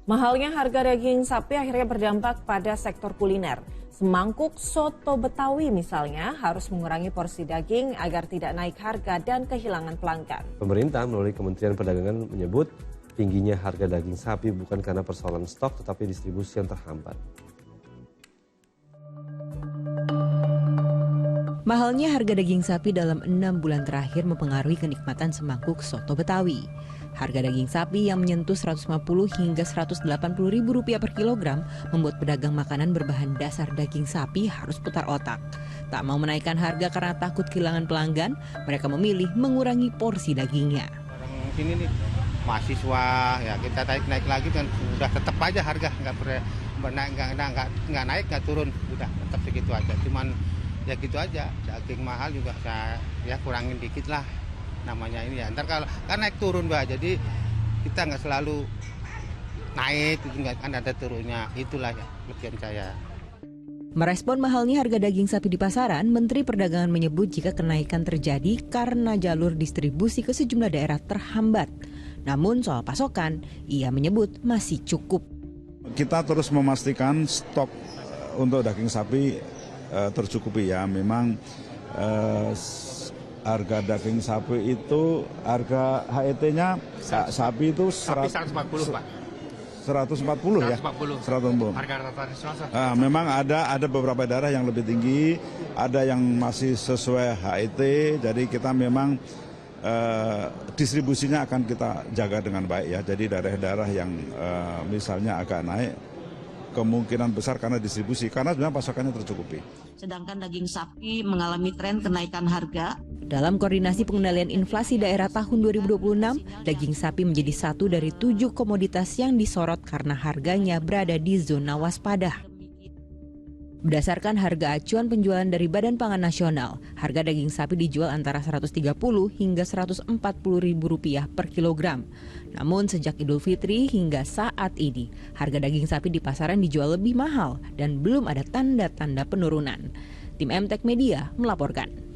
Mahalnya harga daging sapi akhirnya berdampak pada sektor kuliner. Semangkuk soto Betawi misalnya harus mengurangi porsi daging agar tidak naik harga dan kehilangan pelanggan. Pemerintah melalui Kementerian Perdagangan menyebut tingginya harga daging sapi bukan karena persoalan stok tetapi distribusi yang terhambat. Mahalnya harga daging sapi dalam 6 bulan terakhir mempengaruhi kenikmatan semangkuk soto Betawi. Harga daging sapi yang menyentuh Rp150 hingga Rp180.000 per kilogram membuat pedagang makanan berbahan dasar daging sapi harus putar otak. Tak mau menaikkan harga karena takut kehilangan pelanggan, mereka memilih mengurangi porsi dagingnya. Orang sini nih mahasiswa, ya kita naik lagi dan udah tetap aja harga nggak naik nggak turun, udah tetap segitu aja. Cuman ya gitu aja, daging mahal juga saya ya kurangin dikit lah. Namanya ini ya, ntar kalau kan naik turun Mbak, jadi kita nggak selalu naik, itu nggak kan ada turunnya, itulah ya kelebihan saya. Merespon mahalnya harga daging sapi di pasaran, Menteri Perdagangan menyebut jika kenaikan terjadi karena jalur distribusi ke sejumlah daerah terhambat. Namun soal pasokan, ia menyebut masih cukup. Kita terus memastikan stok untuk daging sapi tercukupi ya, memang harga daging sapi itu, harga HET-nya sapi itu 140 Pak. 140 ya? 140. Harga rata-rata memang ada beberapa daerah yang lebih tinggi, ada yang masih sesuai HET, jadi kita memang distribusinya akan kita jaga dengan baik ya. Jadi daerah-daerah yang misalnya agak naik, kemungkinan besar karena distribusi, karena sebenarnya pasokannya tercukupi. Sedangkan daging sapi mengalami tren kenaikan harga. Dalam koordinasi pengendalian inflasi daerah tahun 2026, daging sapi menjadi satu dari 7 komoditas yang disorot karena harganya berada di zona waspada. Berdasarkan harga acuan penjualan dari Badan Pangan Nasional, harga daging sapi dijual antara Rp130 hingga Rp140.000 per kilogram. Namun sejak Idul Fitri hingga saat ini, harga daging sapi di pasaran dijual lebih mahal dan belum ada tanda-tanda penurunan. Tim MTech Media melaporkan.